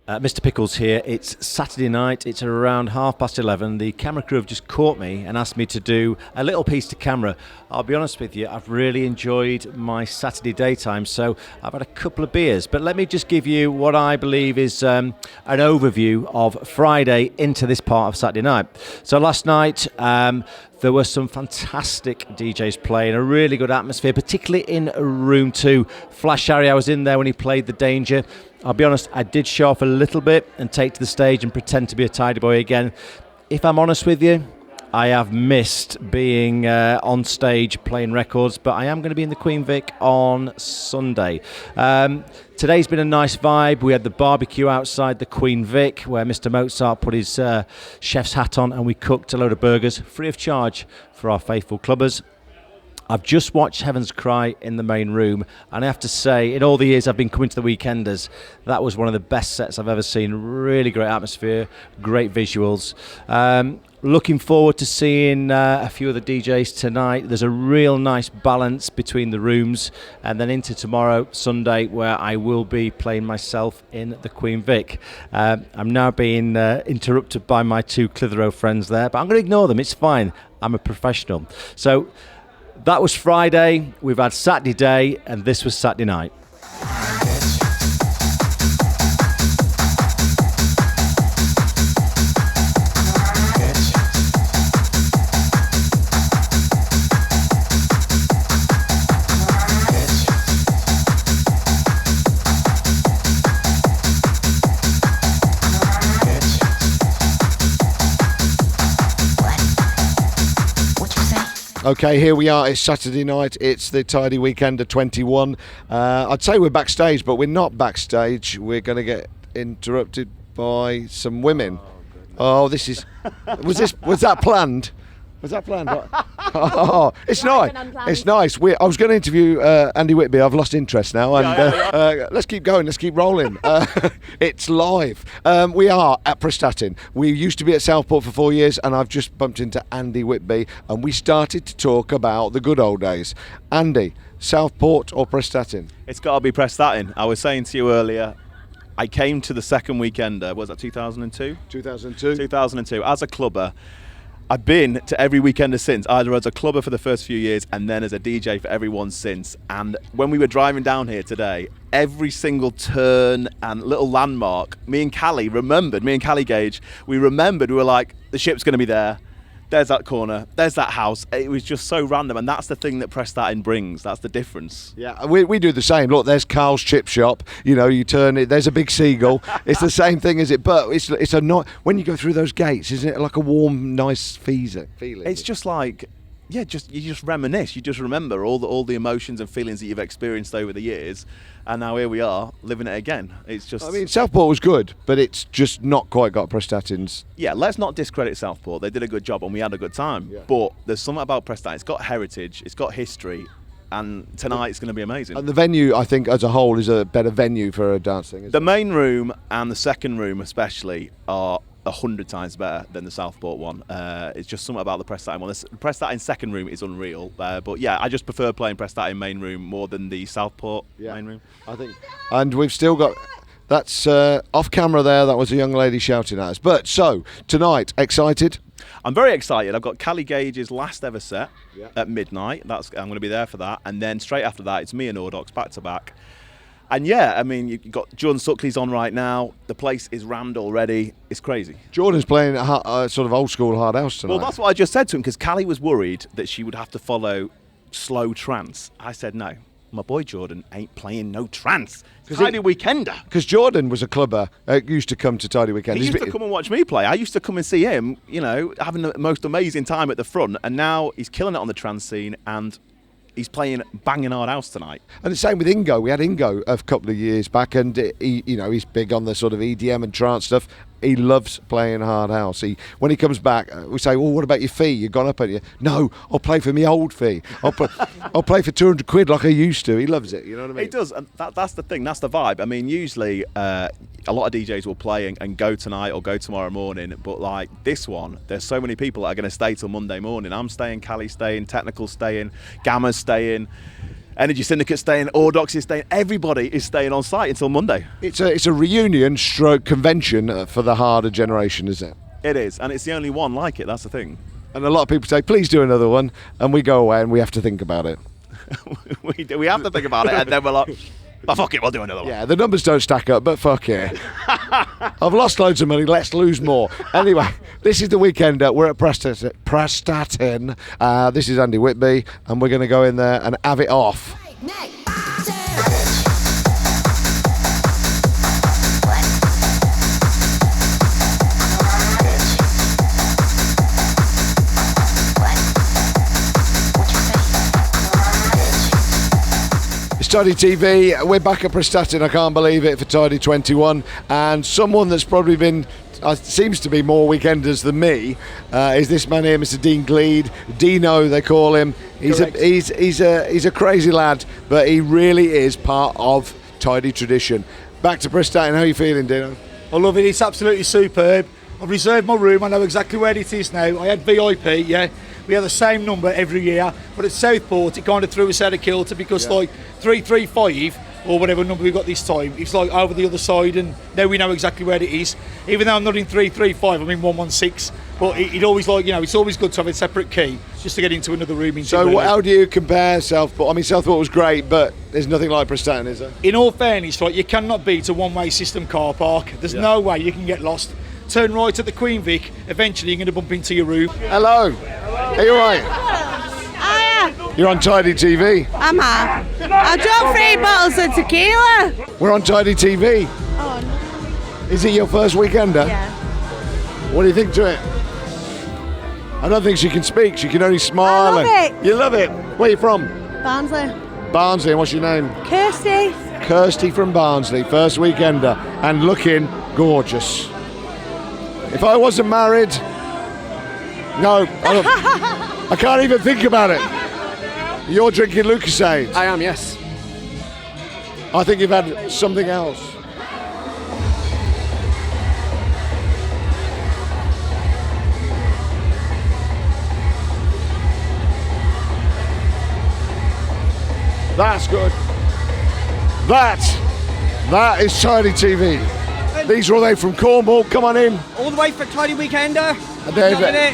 Mr. Pickles here. It's Saturday night. It's around 11:30. The camera crew have just caught me and asked me to do a little piece to camera. I'll be honest with you, I've really enjoyed my Saturday daytime, so I've had a couple of beers. But let me just give you what I believe is an overview of Friday into this part of Saturday night. So last night, there were some fantastic DJs playing, a really good atmosphere, particularly in room 2. Flash Harry, I was in there when he played The Danger. I'll be honest, I did show off a little bit and take to the stage and pretend to be a tidy boy again. If I'm honest with you, I have missed being on stage playing records, but I am going to be in the Queen Vic on Sunday. Today's been a nice vibe. We had the barbecue outside the Queen Vic where Mr. Mozart put his chef's hat on and we cooked a load of burgers free of charge for our faithful clubbers. I've just watched Heaven's Cry in the main room, and I have to say, in all the years I've been coming to the Weekenders, that was one of the best sets I've ever seen. Really great atmosphere, great visuals. Looking forward to seeing a few of the DJs tonight. There's a real nice balance between the rooms, and then into tomorrow, Sunday, where I will be playing myself in the Queen Vic. I'm now being interrupted by my two Clitheroe friends there, but I'm going to ignore them. It's fine. I'm a professional. So that was Friday, we've had Saturday day, and this was Saturday night. Okay, here we are. It's Saturday night. It's the Tidy Weekender 21. I'd say we're backstage, but we're not backstage. We're going to get interrupted by some women. Oh, this is... Was that planned? Was that planned? Oh, it's nice. It's nice. I was going to interview Andy Whitby. I've lost interest now. And let's keep going. Let's keep rolling. It's live. We are at Prestatyn. We used to be at Southport for 4 years, and I've just bumped into Andy Whitby, and we started to talk about the good old days. Andy, Southport or Prestatyn? It's got to be Prestatyn. I was saying to you earlier, I came to the second Weekender. Was that 2002? 2002. 2002. As a clubber. I've been to every Weekender since, either as a clubber for the first few years and then as a DJ for every one since. And when we were driving down here today, every single turn and little landmark, me and Callie Gage, we were like, the ship's going to be there. There's that corner, there's that house. It was just so random, and that's the thing that Prestatyn brings. That's the difference. Yeah, we do the same. Look, there's Carl's Chip Shop. You know, you turn it, there's a big seagull. It's the same thing, is it? But it's a not when you go through those gates, isn't it like a warm, nice feeling? It's just like, yeah, you just reminisce. You just remember all the emotions and feelings that you've experienced over the years, and now here we are living it again. It's just. I mean, Southport was good, but it's just not quite got Prestatyn's. Yeah, let's not discredit Southport. They did a good job, and we had a good time. Yeah. But there's something about Prestatyn. It's got heritage. It's got history. And tonight it's going to be amazing. And the venue, I think, as a whole, is a better venue for a dancing. The main room and the second room especially are 100 times better than the Southport one. It's just something about the Prestatyn one. The Prestatyn second room is unreal. But yeah, I just prefer playing Prestatyn main room more than the Southport main room. I think. And we've still got... That's off camera there. That was a young lady shouting at us. But so, tonight, excited? I'm very excited. I've got Callie Gage's last ever set at midnight. I'm going to be there for that. And then straight after that, it's me and Ordox back to back. And yeah, I mean, you've got Jordan Suckley's on right now. The place is rammed already. It's crazy. Jordan's playing a sort of old school hard house tonight. Well, that's what I just said to him, because Callie was worried that she would have to follow slow trance. I said, no, my boy Jordan ain't playing no trance. Tidy Weekender. Because Jordan was a clubber, used to come to Tidy Weekender. He used to come and watch me play. I used to come and see him, you know, having the most amazing time at the front. And now he's killing it on the trance scene, and he's playing banging hard house tonight. And the same with Ingo. We had Ingo a couple of years back, and he's big on the sort of EDM and trance stuff. He loves playing hard house. When he comes back, we say, well, what about your fee? You've gone up on you. No, I'll play for my old fee. I'll play for 200 quid like I used to. He loves it, you know what I mean? He does, and that's the thing, that's the vibe. I mean, usually a lot of DJs will play and go tonight or go tomorrow morning, but like this one, there's so many people that are going to stay till Monday morning. I'm staying, Callie's staying, Technical's staying, Gamma's staying. Energy Syndicate staying, Ordox is staying, everybody is staying on site until Monday. It's a reunion stroke convention for the harder generation, is it? It is, and it's the only one like it, that's the thing. And a lot of people say, please do another one, and we go away and we have to think about it. we have to think about it, and then we're like, but fuck it, we'll do another one. Yeah, the numbers don't stack up, but fuck it. I've lost loads of money, let's lose more. Anyway, this is the Weekender. We're at Prestatyn. This is Andy Whitby, and we're going to go in there and have it off. Tidy TV, we're back at Prestatyn, I can't believe it, for Tidy 21, and someone that's probably been, seems to be more weekenders than me, is this man here, Mr. Dean Gleed. Dino, they call him. He's a crazy lad, but he really is part of Tidy tradition. Back to Prestatyn, how are you feeling, Dino? I love it, it's absolutely superb. I've reserved my room, I know exactly where it is now. I had VIP, yeah. We have the same number every year, but at Southport it kind of threw us out of kilter because like 335 or whatever number we got this time, it's like over the other side, and now we know exactly where it is. Even though I'm not in 335, I'm in 116, but it always, like, you know, it's always good to have a separate key just to get into another room. So how do you compare Southport? I mean, Southport was great, but there's nothing like Prestatyn, is there? In all fairness, like, you cannot beat a one-way system car park. There's no way you can get lost. Turn right at the Queen Vic, eventually you're going to bump into your room. Hello. Are you alright? Hiya. You're on Tidy TV. I'm here. I drank 3 bottles of tequila. We're on Tidy TV. Oh, Is it your first Weekender? yeah. What do you think to it? I don't think she can speak. She can only smile. I love it. You love it. Where are you from? Barnsley. Barnsley. And what's your name? Kirsty. Kirsty from Barnsley. First Weekender. And looking gorgeous. If I wasn't married... No. I can't even think about it. You're drinking Lucasade. I am, yes. I think you've had something else. That's good. That is Tidy TV. These are all they from Cornwall. Come on in. All the way for Tidy Weekender.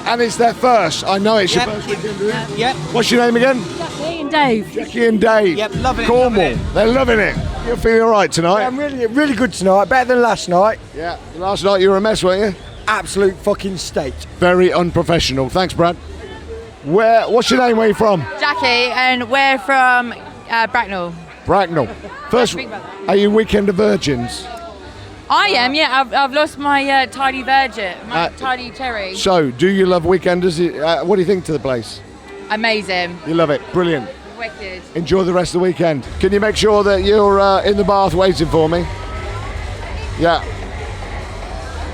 And it's their first. I know it's your first weekend. Yep. What's your name again? Jackie and Dave. Jackie and Dave. Yep, loving it, Cornwall. loving it. They're loving it. You're feeling all right tonight? I'm really good tonight. Better than last night. Yeah. Last night you were a mess, weren't you? Absolute fucking state. Very unprofessional. Thanks, Brad. What's your name? Where are you from? Jackie, and we're from Bracknell. Bracknell. First, are you Weekender virgins? I am, yeah. I've lost my Tidy Virgin, my Tidy Cherry. So, do you love Weekenders? What do you think to the place? Amazing. You love it. Brilliant. Wicked. Enjoy the rest of the weekend. Can you make sure that you're in the bath waiting for me? Yeah.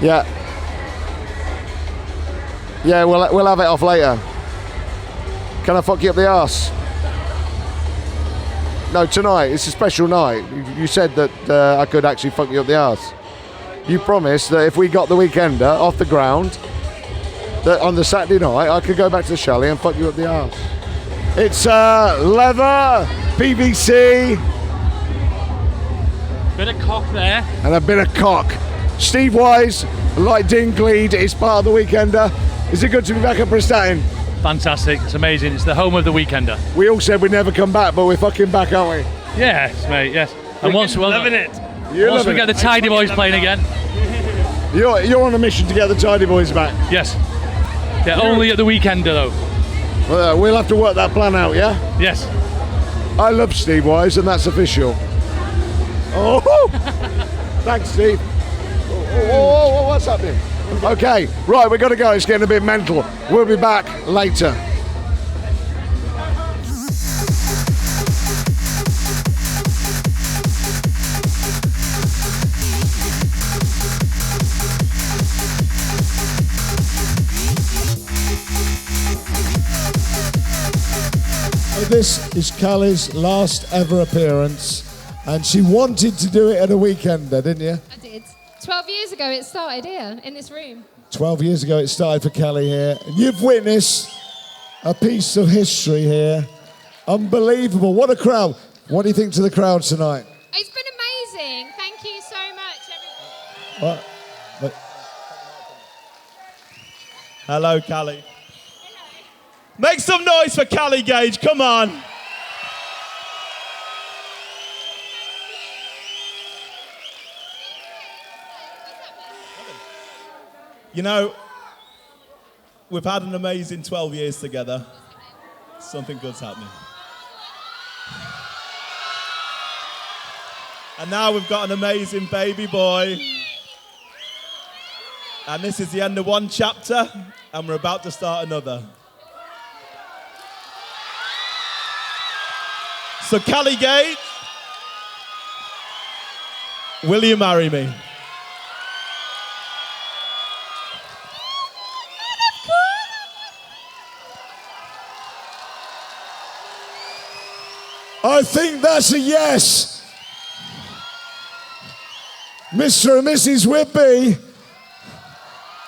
Yeah. Yeah, we'll have it off later. Can I fuck you up the arse? No, tonight. It's a special night. You said that I could actually fuck you up the arse. You promised that if we got the Weekender off the ground, that on the Saturday night I could go back to the chalet and fuck you up the arse. It's leather, PVC. Bit of cock there. And a bit of cock. Steve Wise, like Dean Gleed, is part of the Weekender. Is it good to be back at Prestatyn? Fantastic. It's amazing. It's the home of the Weekender. We all said we'd never come back, but we're fucking back, aren't we? Yes, mate, yes. And once we're loving it. You're Once we loving get the it. Tidy Boys playing again. You're on a mission to get the Tidy Boys back. Yes. Yeah, only at the Weekender though. Well, we'll have to work that plan out, yeah? Yes. I love Steve Wise, and that's official. Oh! Thanks, Steve. Oh, what's happening? Okay, right, we've got to go. It's getting a bit mental. We'll be back later. This is Callie's last ever appearance, and she wanted to do it at a Weekender, didn't you? I did. 12 years ago it started here, in this room. 12 years ago it started for Callie here. And you've witnessed a piece of history here, Unbelievable. What a crowd. What do you think to the crowd tonight? It's been amazing. Thank you so much, everybody. Hello, Callie. Make some noise for Callie Gage. Come on. You know, we've had an amazing 12 years together. Something good's happening. And now we've got an amazing baby boy. And this is the end of one chapter, and we're about to start another. So, Callie Gage, will you marry me? I think that's a yes. Mr. and Mrs. Whitby.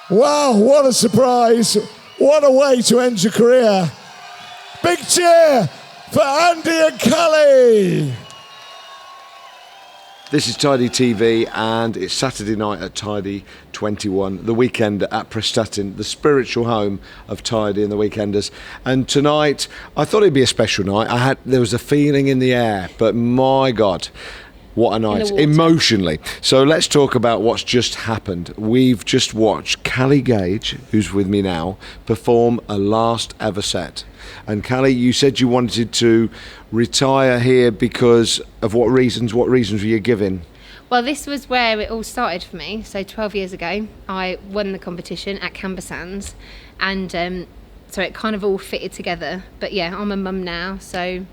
Wow, what a surprise. What a way to end your career. Big cheer for Andy and Callie. This is Tidy TV, and it's Saturday night at Tidy 21, the weekend at Prestatyn, the spiritual home of Tidy and the Weekenders. And tonight, I thought it'd be a special night. There was a feeling in the air, but my God, what a night, emotionally. So let's talk about what's just happened. We've just watched Callie Gage, who's with me now, perform a last ever set. And Callie, you said you wanted to retire here because of what reasons? What reasons were you given? Well, this was where it all started for me. So 12 years ago, I won the competition at Camber Sands, and so it kind of all fitted together. But yeah, I'm a mum now, so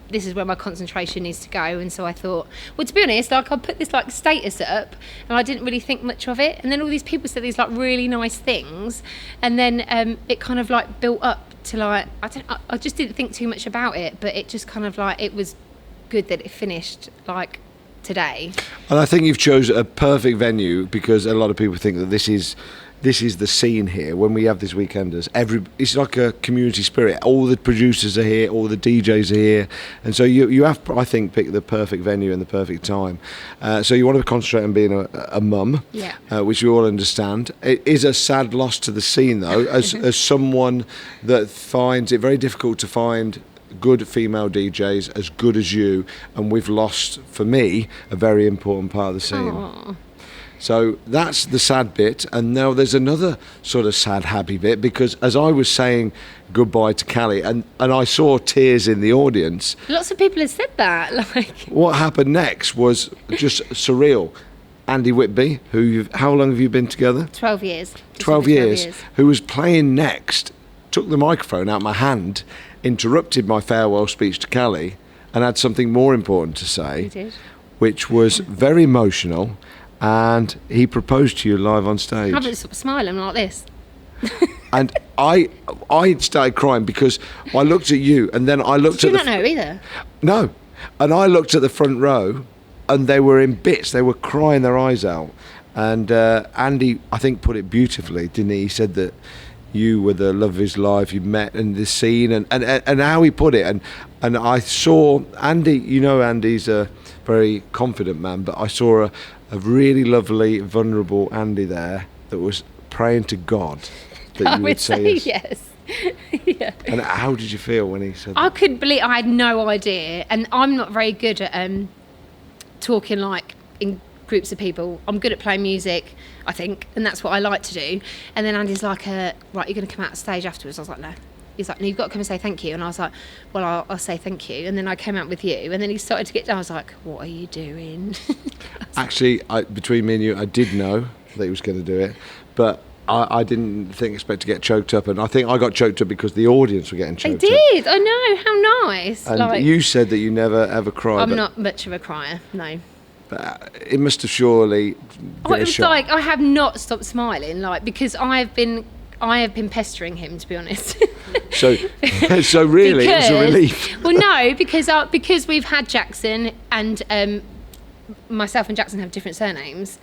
this is where my concentration needs to go. And so I thought, well, to be honest, like I put this like status up and I didn't really think much of it. And then all these people said these like really nice things. And then it kind of like built up to like, I just didn't think too much about it, but it just kind of like, it was good that it finished like today. And I think you've chosen a perfect venue, because a lot of people think that this is the scene here. When we have these Weekenders, it's like a community spirit. All the producers are here, all the DJs are here, and so you have, I think, picked the perfect venue and the perfect time. So you want to concentrate on being a mum, yeah. Which we all understand. It is a sad loss to the scene, though, as someone that finds it very difficult to find good female DJs as good as you, and we've lost, for me, a very important part of the scene. Aww. So that's the sad bit, and now there's another sort of sad, happy bit, because as I was saying goodbye to Callie, and I saw tears in the audience. Lots of people have said that. Like, what happened next was just surreal. Andy Whitby, how long have you been together? 12 years. 12 years. Who was playing next, took the microphone out of my hand, interrupted my farewell speech to Callie, and had something more important to say. He did. Which was very emotional. And he proposed to you live on stage. I haven't stopped smiling like this. And I started crying because I looked at you, and then I looked Did at you not know either? No. And I looked at the front row, and they were in bits. They were crying their eyes out. And Andy, I think, put it beautifully, didn't he? He said that you were the love of his life, you met in this scene, and how he put it. And I saw Andy, you know Andy's a very confident man, but I saw a really lovely, vulnerable Andy there that was praying to God that you would say yes. Yeah. And how did you feel when he said that? I couldn't believe, I had no idea. And I'm not very good at talking like in groups of people. I'm good at playing music, I think, and that's what I like to do. And then Andy's like, right, you're going to come out on stage afterwards. I was like, no. He's like, no, you've got to come and say thank you. And I was like, well, I'll say thank you. And then I came out with you. And then he started to get down. I was like, what are you doing? Actually, between me and you, I did know that he was going to do it. But I didn't expect to get choked up. And I think I got choked up because the audience were getting choked up. I did. I know. How nice. And you said that you never, ever cry. I'm not much of a crier, no. But it must have surely been it was like, I have not stopped smiling, like, because I have been pestering him, to be honest. So really, it was a relief. Well, no, because we've had Jackson, and myself and Jackson have different surnames.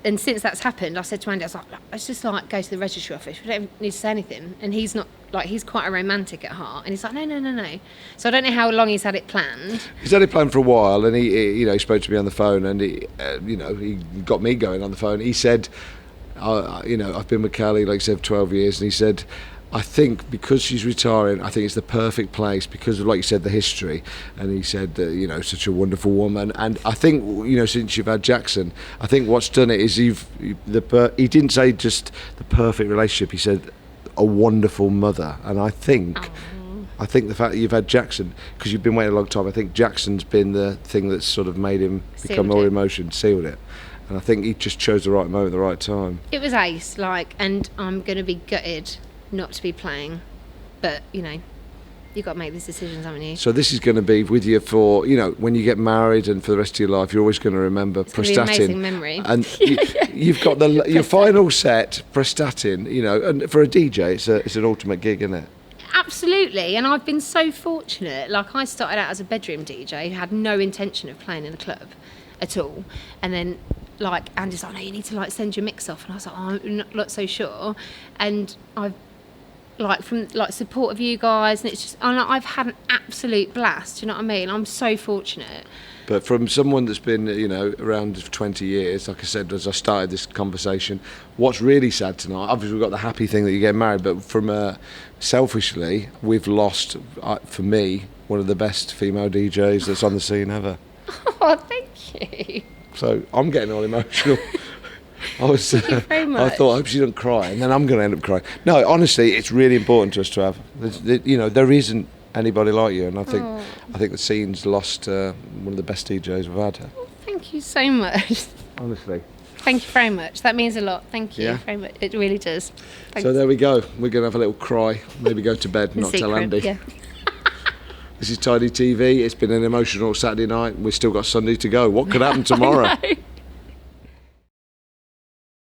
And since that's happened, I said to Andy, I was like, let's just like go to the registry office. We don't need to say anything. And he's not like, he's quite a romantic at heart. And he's like, no. So I don't know how long he's had it planned. He's had it planned for a while, and he spoke to me on the phone, and he got me going on the phone. He said, I've been with Callie, like I said, for 12 years, and he said, I think because she's retiring, I think it's the perfect place because of, like you said, the history. And he said, such a wonderful woman. And I think, since you've had Jackson, I think what's done it is he didn't say just the perfect relationship. He said a wonderful mother. And I think the fact that you've had Jackson, because you've been waiting a long time, I think Jackson's been the thing that's sort of made him become more emotional, sealed it. And I think he just chose the right moment, the right time. It was ace, and I'm going to be gutted not to be playing, but you've got to make these decisions, haven't you? So this is going to be with you for when you get married and for the rest of your life. You're always going to remember Prestatyn. An amazing memory. And you've got your final set, Prestatyn. And for a DJ, it's an ultimate gig, isn't it? Absolutely, and I've been so fortunate. Like, I started out as a bedroom DJ who had no intention of playing in a club at all, and then Andy's like, no, you need to send your mix off, and I was like, oh, I'm not so sure. And I've from support of you guys, and it's just, I've had an absolute blast. Do you know what I mean? I'm so fortunate. But from someone that's been around for 20 years, like I said as I started this conversation, what's really sad tonight, obviously we've got the happy thing that you get married, but from selfishly, we've lost, for me, one of the best female DJs that's on the scene ever. Oh, thank you. So I'm getting all emotional. Thank you very much. I thought, I hope she doesn't cry, and then I'm going to end up crying. No, honestly, it's really important to us to have. There isn't anybody like you, and I think the scene's lost one of the best DJs we've had. Oh, thank you so much. Honestly. Thank you very much. That means a lot. Thank you very much. It really does. Thanks. So there we go. We're going to have a little cry, maybe go to bed, not tell Andy. Yeah. This is Tidy TV. It's been an emotional Saturday night. We've still got Sunday to go. What could happen tomorrow?